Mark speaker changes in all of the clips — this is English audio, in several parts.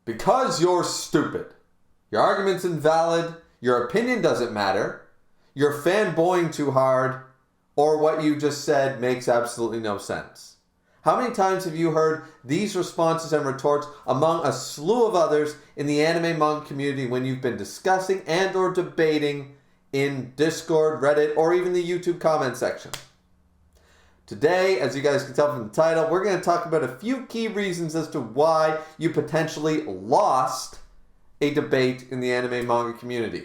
Speaker 1: because you're stupid. Your argument's invalid, your opinion doesn't matter, you're fanboying too hard, or what you just said makes absolutely no sense. How many times have you heard these responses and retorts among a slew of others in the anime manga community when you've been discussing and or debating in Discord, Reddit, or even the YouTube comment section? Today, as you guys can tell from the title, we're going to talk about a few key reasons as to why you potentially lost a debate in the anime manga community.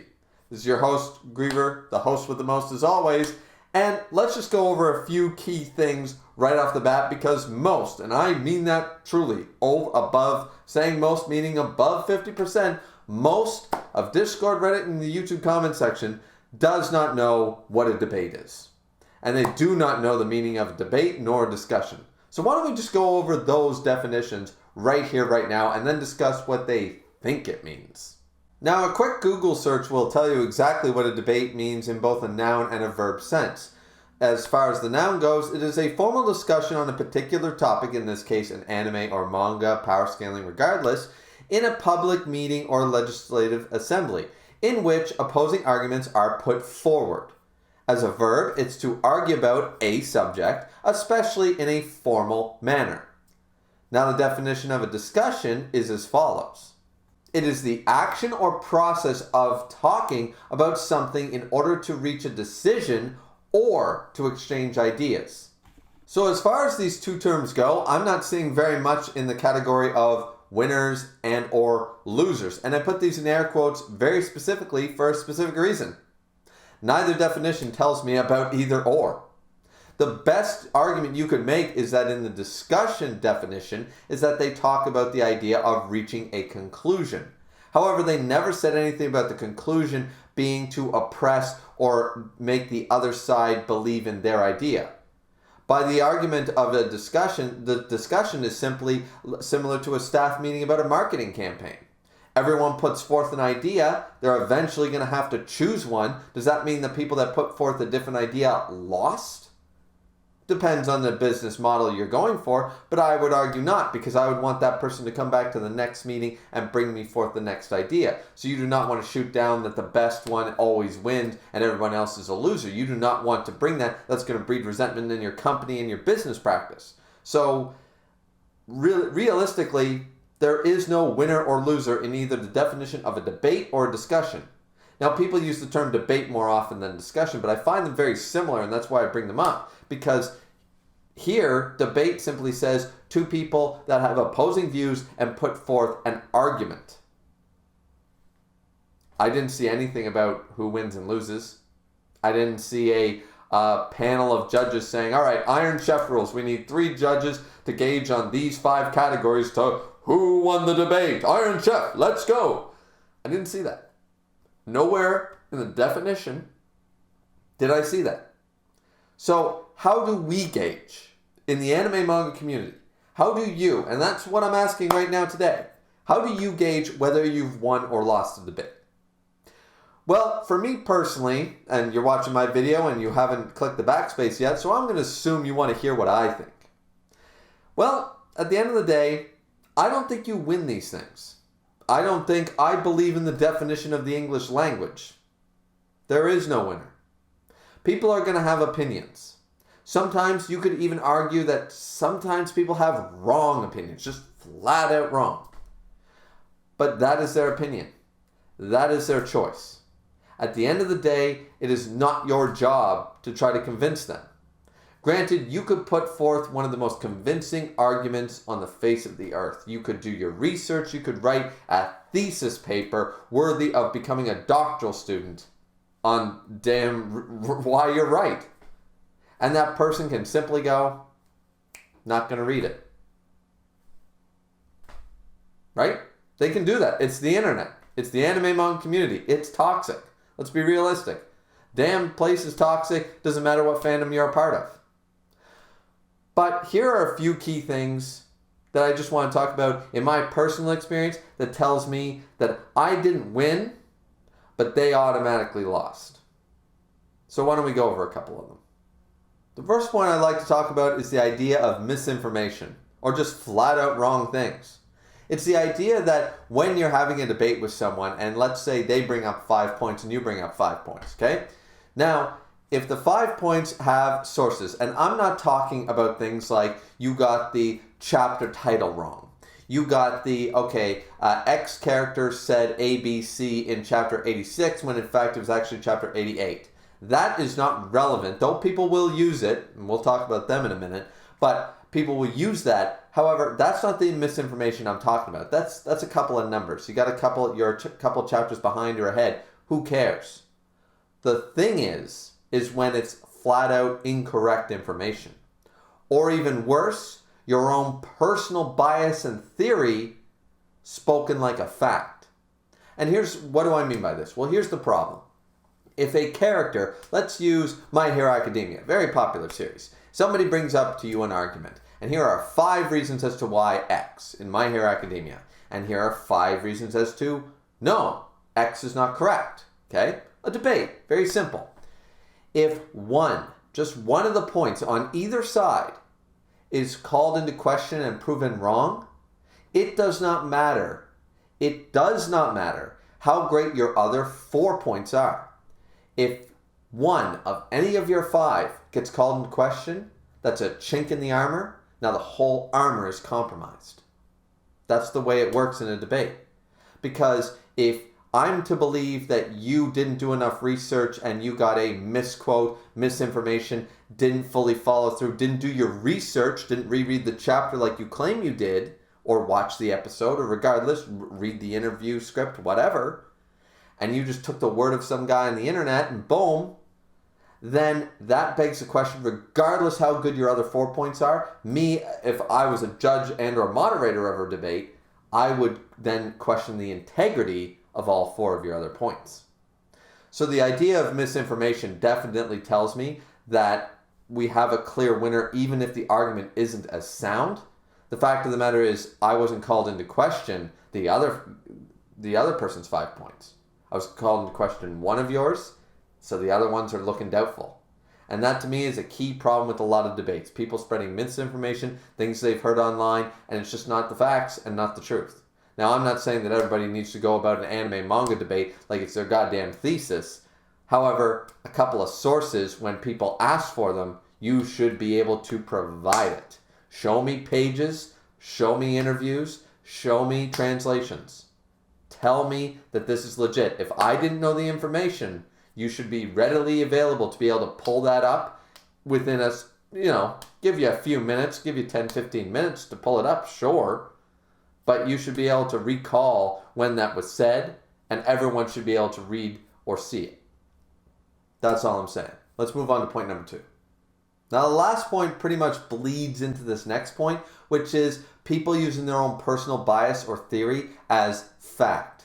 Speaker 1: This is your host, Griever, the host with the most as always, and let's just go over a few key things right off the bat, because most, and I mean that truly, above, saying most meaning above 50%, most of Discord, Reddit, and the YouTube comment section does not know what a debate is. And they do not know the meaning of a debate nor a discussion. So why don't we just go over those definitions right here, right now, and then discuss what they think it means. Now, a quick Google search will tell you exactly what a debate means in both a noun and a verb sense. As far as the noun goes, it is a formal discussion on a particular topic, in this case an anime or manga, power scaling regardless, in a public meeting or legislative assembly, in which opposing arguments are put forward. As a verb, it's to argue about a subject, especially in a formal manner. Now, the definition of a discussion is as follows. It is the action or process of talking about something in order to reach a decision or to exchange ideas. So as far as these two terms go, I'm not seeing very much in the category of winners and or losers. And I put these in air quotes very specifically for a specific reason. Neither definition tells me about either or. The best argument you could make is that in the discussion definition is that they talk about the idea of reaching a conclusion. However, they never said anything about the conclusion being to oppress or make the other side believe in their idea. By the argument of a discussion, the discussion is simply similar to a staff meeting about a marketing campaign. Everyone puts forth an idea, they're eventually going to have to choose one. Does that mean the people that put forth a different idea lost? Depends on the business model you're going for, but I would argue not, because I would want that person to come back to the next meeting and bring me forth the next idea. So you do not want to shoot down that the best one always wins and everyone else is a loser. You do not want to bring that. That's going to breed resentment in your company and your business practice. So realistically, there is no winner or loser in either the definition of a debate or a discussion. Now, people use the term debate more often than discussion, but I find them very similar, and that's why I bring them up. Because here, debate simply says two people that have opposing views and put forth an argument. I didn't see anything about who wins and loses. I didn't see a panel of judges saying, all right, Iron Chef rules. We need 3 judges to gauge on these 5 categories to who won the debate. Iron Chef, let's go. I didn't see that. Nowhere in the definition did I see that. So how do we gauge in the anime manga community? How do you, and that's what I'm asking right now today, how do you gauge whether you've won or lost a debate? Well, for me personally, and you're watching my video and you haven't clicked the backspace yet, so I'm going to assume you want to hear what I think. Well, at the end of the day, I don't think you win these things. I don't think I believe in the definition of the English language. There is no winner. People are going to have opinions. Sometimes you could even argue that sometimes people have wrong opinions, just flat out wrong. But that is their opinion. That is their choice. At the end of the day, it is not your job to try to convince them. Granted, you could put forth one of the most convincing arguments on the face of the earth. You could do your research. You could write a thesis paper worthy of becoming a doctoral student on why you're right. And that person can simply go, not going to read it. Right? They can do that. It's the internet. It's the anime manga community. It's toxic. Let's be realistic. Damn place is toxic. Doesn't matter what fandom you're a part of. But here are a few key things that I just want to talk about in my personal experience that tells me that I didn't win, but they automatically lost. So why don't we go over a couple of them? The first point I'd like to talk about is the idea of misinformation, or just flat out wrong things. It's the idea that when you're having a debate with someone, and let's say they bring up 5 points and you bring up 5 points, okay? Now, if the 5 points have sources, and I'm not talking about things like you got the chapter title wrong, you got the, X character said ABC in chapter 86 when in fact it was actually chapter 88. That is not relevant, though people will use it, and we'll talk about them in a minute, but people will use that. However, that's not the misinformation I'm talking about. That's a couple of numbers. You got you're a couple chapters behind or ahead. Who cares? The thing is when it's flat out incorrect information. Or even worse, your own personal bias and theory spoken like a fact. And what do I mean by this? Well, here's the problem. If a character, let's use My Hero Academia, very popular series. Somebody brings up to you an argument, and here are 5 reasons as to why X in My Hero Academia. And here are 5 reasons as to no, X is not correct. Okay? A debate. Very simple. If just one of the points on either side is called into question and proven wrong, it does not matter. It does not matter how great your other 4 points are. If one of any of your 5 gets called into question, that's a chink in the armor. Now the whole armor is compromised. That's the way it works in a debate. Because if I'm to believe that you didn't do enough research and you got a misquote, misinformation, didn't fully follow through, didn't do your research, didn't reread the chapter like you claim you did, or watch the episode, or regardless, read the interview script, whatever, and you just took the word of some guy on the internet and boom, then that begs the question, regardless how good your other 4 points are, if I was a judge and or moderator of a debate, I would then question the integrity of all 4 of your other points. So the idea of misinformation definitely tells me that we have a clear winner even if the argument isn't as sound. The fact of the matter is I wasn't called into question the other person's 5 points. I was called into question one of yours, so the other ones are looking doubtful. And that to me is a key problem with a lot of debates. People spreading misinformation, things they've heard online, and it's just not the facts and not the truth. Now, I'm not saying that everybody needs to go about an anime manga debate like it's their goddamn thesis. However, a couple of sources, when people ask for them, you should be able to provide it. Show me pages, show me interviews, show me translations. Tell me that this is legit. If I didn't know the information, you should be readily available to be able to pull that up within give you a few minutes, give you 10, 15 minutes to pull it up, sure. But you should be able to recall when that was said, and everyone should be able to read or see it. That's all I'm saying. Let's move on to point number 2. Now, the last point pretty much bleeds into this next point, which is people using their own personal bias or theory as fact.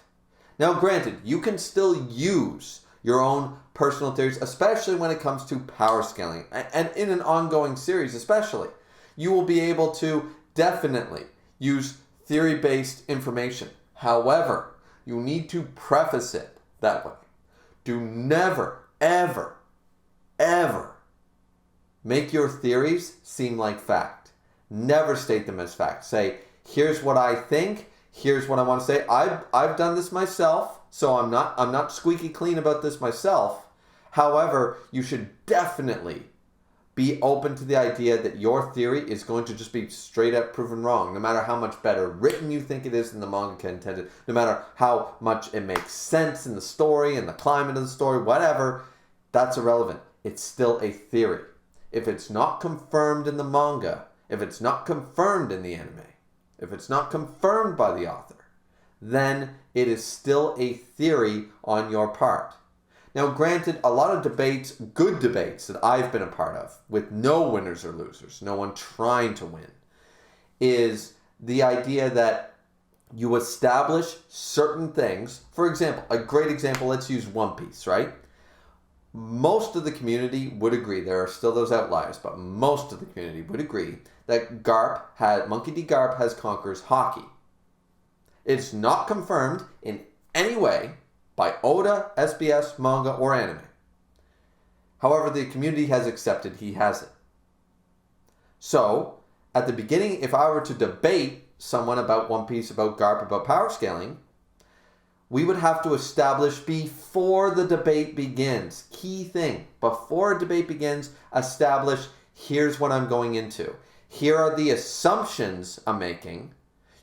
Speaker 1: Now, granted, you can still use your own personal theories, especially when it comes to power scaling, and in an ongoing series especially. You will be able to definitely use theory-based information. However, you need to preface it that way. Do never, ever, ever make your theories seem like fact. Never state them as fact. Say, here's what I think, here's what I want to say. I've done this myself, so I'm not squeaky clean about this myself. However, you should definitely be open to the idea that your theory is going to just be straight up proven wrong, no matter how much better written you think it is than the manga intended, no matter how much it makes sense in the story and the climate of the story, whatever, that's irrelevant. It's still a theory. If it's not confirmed in the manga, if it's not confirmed in the anime, if it's not confirmed by the author, then it is still a theory on your part. Now, granted, a lot of debates, good debates that I've been a part of, with no winners or losers, no one trying to win, is the idea that you establish certain things. For example, a great example, let's use One Piece, right? Most of the community would agree, there are still those outliers, but most of the community would agree that Monkey D. Garp has conquers Haki. It's not confirmed in any way by Oda, SBS, manga, or anime. However, the community has accepted he has it. So, at the beginning, if I were to debate someone about One Piece, about Garp, about power scaling, we would have to establish before the debate begins. Key thing, before a debate begins, establish, here's what I'm going into. Here are the assumptions I'm making.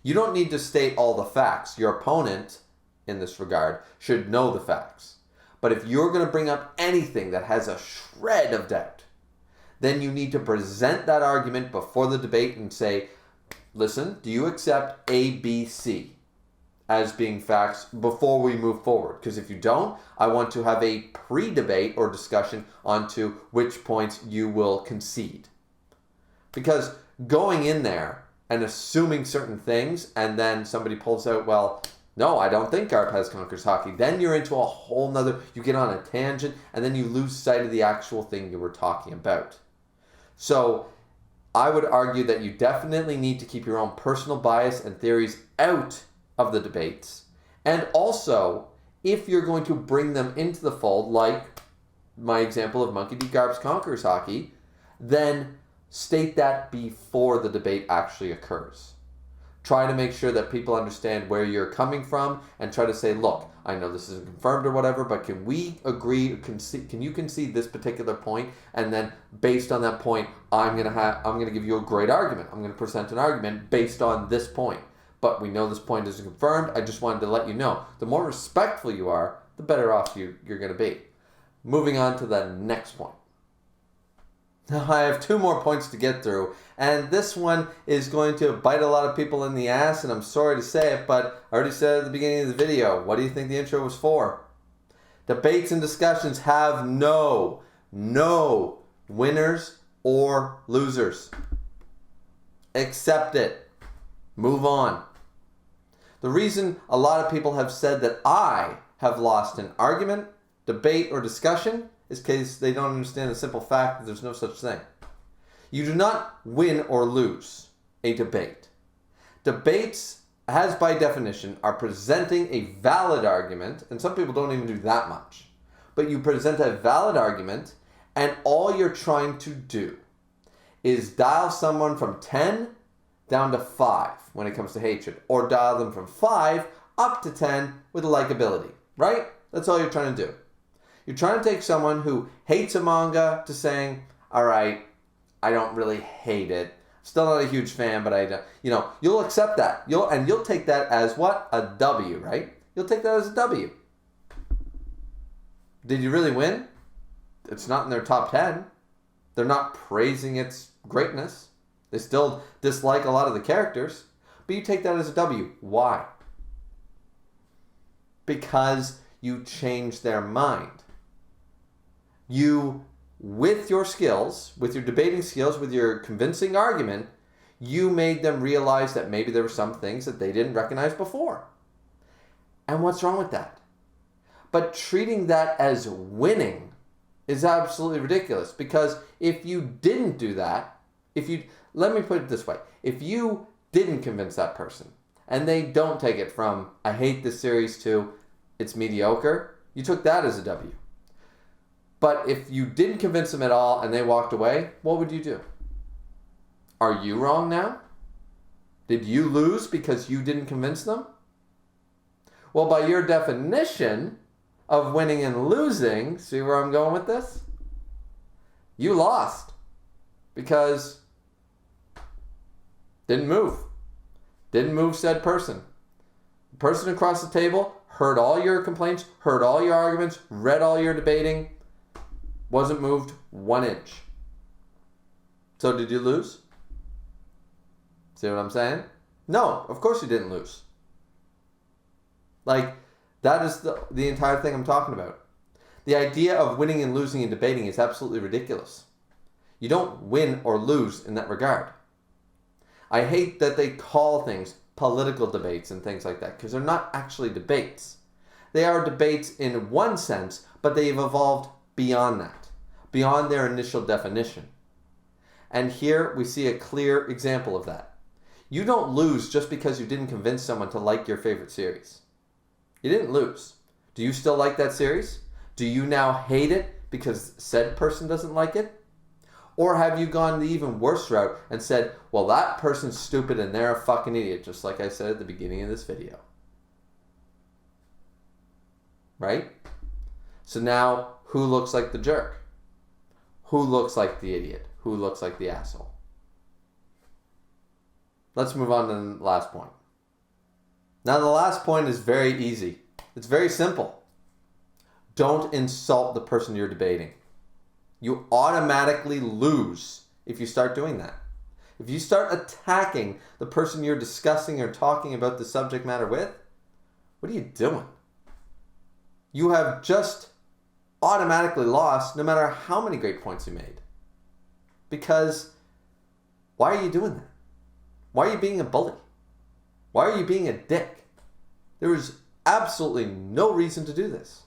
Speaker 1: You don't need to state all the facts. Your opponent, in this regard, should know the facts. But if you're going to bring up anything that has a shred of doubt, then you need to present that argument before the debate and say, listen, do you accept A, B, C as being facts before we move forward? Because if you don't, I want to have a pre-debate or discussion onto which points you will concede. Because going in there and assuming certain things and then somebody pulls out, well, no, I don't think Garp has Conquers Haki, then you're into a whole nother, you get on a tangent and then you lose sight of the actual thing you were talking about. So I would argue that you definitely need to keep your own personal bias and theories out of the debates. And also, if you're going to bring them into the fold, like my example of Monkey D. Garp's Conquers Haki, then state that before the debate actually occurs. Try to make sure that people understand where you're coming from and try to say, look, I know this isn't confirmed or whatever, but can we agree, can you concede this particular point? And then based on that point, I'm gonna give you a great argument. I'm gonna present an argument based on this point. But we know this point isn't confirmed. I just wanted to let you know. The more respectful you are, the better off you're gonna be. Moving on to the next point. Now I have 2 more points to get through, and this one is going to bite a lot of people in the ass, and I'm sorry to say it, but I already said at the beginning of the video, what do you think the intro was for? Debates and discussions have no winners or losers. Accept it. Move on. The reason a lot of people have said that I have lost an argument, debate, or discussion is because they don't understand the simple fact that there's no such thing. You do not win or lose a debate. Debates, as by definition, are presenting a valid argument, and some people don't even do that much. But you present a valid argument, and all you're trying to do is dial someone from 10 down to 5 when it comes to hatred, or dial them from 5 up to 10 with likability, right? That's all you're trying to do. You're trying to take someone who hates a manga to saying, all right, I don't really hate it. Still not a huge fan, but you'll accept that. You'll take that as what? A W, right? You'll take that as a W. Did you really win? It's not in their top 10. They're not praising its greatness. They still dislike a lot of the characters. But you take that as a W. Why? Because you change their mind. You, with your skills, with your debating skills, with your convincing argument, you made them realize that maybe there were some things that they didn't recognize before. And what's wrong with that? But treating that as winning is absolutely ridiculous, because if you didn't do that, let me put it this way, if you didn't convince that person and they don't take it from I hate this series to it's mediocre, you took that as a W. But if you didn't convince them at all and they walked away, what would you do? Are you wrong now? Did you lose because you didn't convince them? Well, by your definition of winning and losing, see where I'm going with this? You lost because didn't move said person. The person across the table heard all your complaints, heard all your arguments, read all your debating, wasn't moved 1 inch. So did you lose? See what I'm saying? No, of course you didn't lose. Like, that is the entire thing I'm talking about. The idea of winning and losing in debating is absolutely ridiculous. You don't win or lose in that regard. I hate that they call things political debates and things like that, because they're not actually debates. They are debates in one sense, but they've evolved beyond that, beyond their initial definition. And here we see a clear example of that. You don't lose just because you didn't convince someone to like your favorite series. You didn't lose. Do you still like that series? Do you now hate it because said person doesn't like it? Or have you gone the even worse route and said, well, that person's stupid and they're a fucking idiot, just like I said at the beginning of this video. Right? So now, who looks like the jerk? Who looks like the idiot? Who looks like the asshole? Let's move on to the last point. Now, the last point is very easy. It's very simple. Don't insult the person you're debating. You automatically lose if you start doing that. If you start attacking the person you're discussing or talking about the subject matter with, what are you doing? You have just automatically lost no matter how many great points you made. Because why are you doing that? Why are you being a bully? Why are you being a dick? There is absolutely no reason to do this.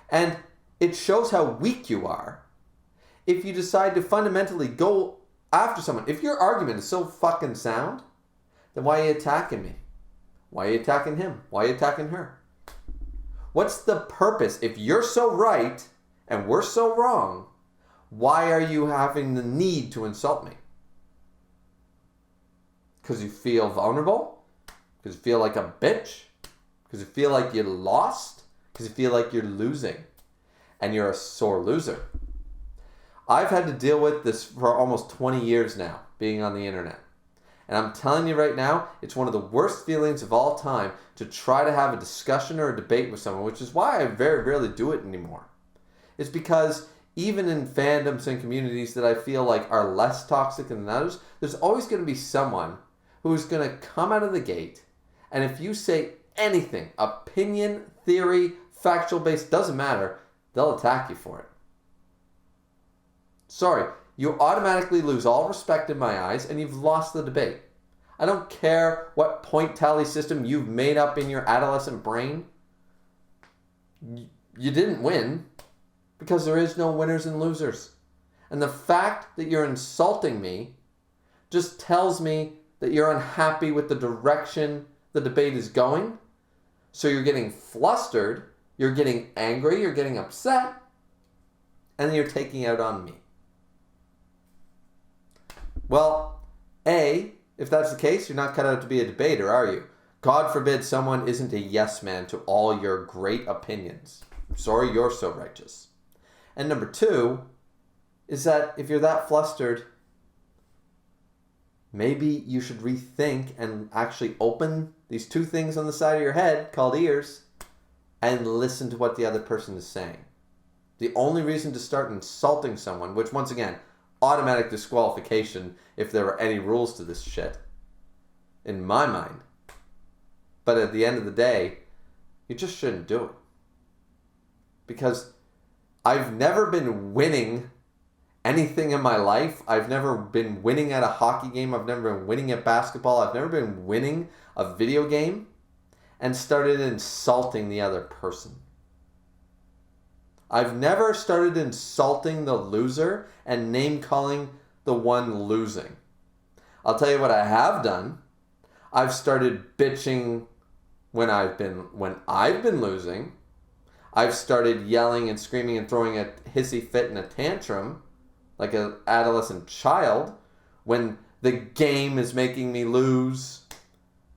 Speaker 1: And it shows how weak you are if you decide to fundamentally go after someone. If your argument is so fucking sound, then why are you attacking me? Why are you attacking him? Why are you attacking her? What's the purpose? If you're so right and we're so wrong, why are you having the need to insult me? Because you feel vulnerable? Because you feel like a bitch? Because you feel like you're lost? Because you feel like you're losing? And you're a sore loser. I've had to deal with this for almost 20 years now, being on the internet. And I'm telling you right now, it's one of the worst feelings of all time to try to have a discussion or a debate with someone, which is why I very rarely do it anymore. It's because even in fandoms and communities that I feel like are less toxic than others, there's always going to be someone who's going to come out of the gate, and if you say anything, opinion, theory, factual based, doesn't matter, they'll attack you for it. Sorry, you automatically lose all respect in my eyes and you've lost the debate. I don't care what point tally system you've made up in your adolescent brain. You didn't win because there is no winners and losers. And the fact that you're insulting me just tells me that you're unhappy with the direction the debate is going. So you're getting flustered, you're getting angry, you're getting upset, and then you're taking it out on me. Well, A, if that's the case, you're not cut out to be a debater, are you? God forbid someone isn't a yes man to all your great opinions. I'm sorry you're so righteous. And number two is that if you're that flustered, maybe you should rethink and actually open these two things on the side of your head called ears and listen to what the other person is saying. The only reason to start insulting someone, which once again, automatic disqualification if there were any rules to this shit, in my mind. But at the end of the day, you just shouldn't do it. Because I've never been winning anything in my life. I've never been winning at a hockey game. I've never been winning at basketball. I've never been winning a video game and started insulting the other person. I've never started insulting the loser and name-calling the one losing. I'll tell you what I have done. I've started bitching when I've been losing. I've started yelling and screaming and throwing a hissy fit and a tantrum like an adolescent child when the game is making me lose.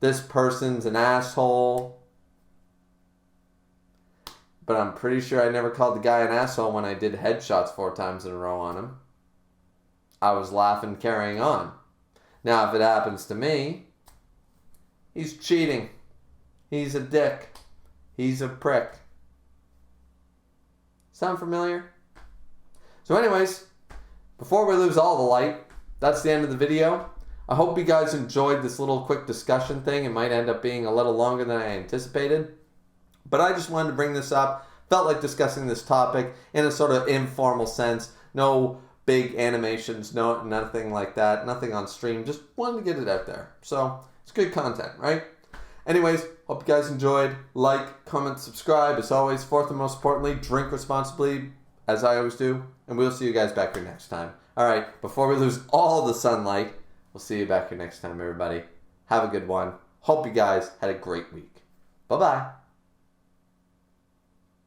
Speaker 1: This person's an asshole. But I'm pretty sure I never called the guy an asshole when I did headshots 4 times in a row on him. I was laughing, carrying on. Now, if it happens to me, he's cheating. He's a dick. He's a prick. Sound familiar? So anyways, before we lose all the light, that's the end of the video. I hope you guys enjoyed this little quick discussion thing. It might end up being a little longer than I anticipated. But I just wanted to bring this up. Felt like discussing this topic in a sort of informal sense. No big animations, no nothing like that. Nothing on stream. Just wanted to get it out there. So it's good content, right? Anyways, hope you guys enjoyed. Like, comment, subscribe. As always, fourth and most importantly, drink responsibly, as I always do. And we'll see you guys back here next time. Alright, before we lose all the sunlight, we'll see you back here next time, everybody. Have a good one. Hope you guys had a great week. Bye-bye.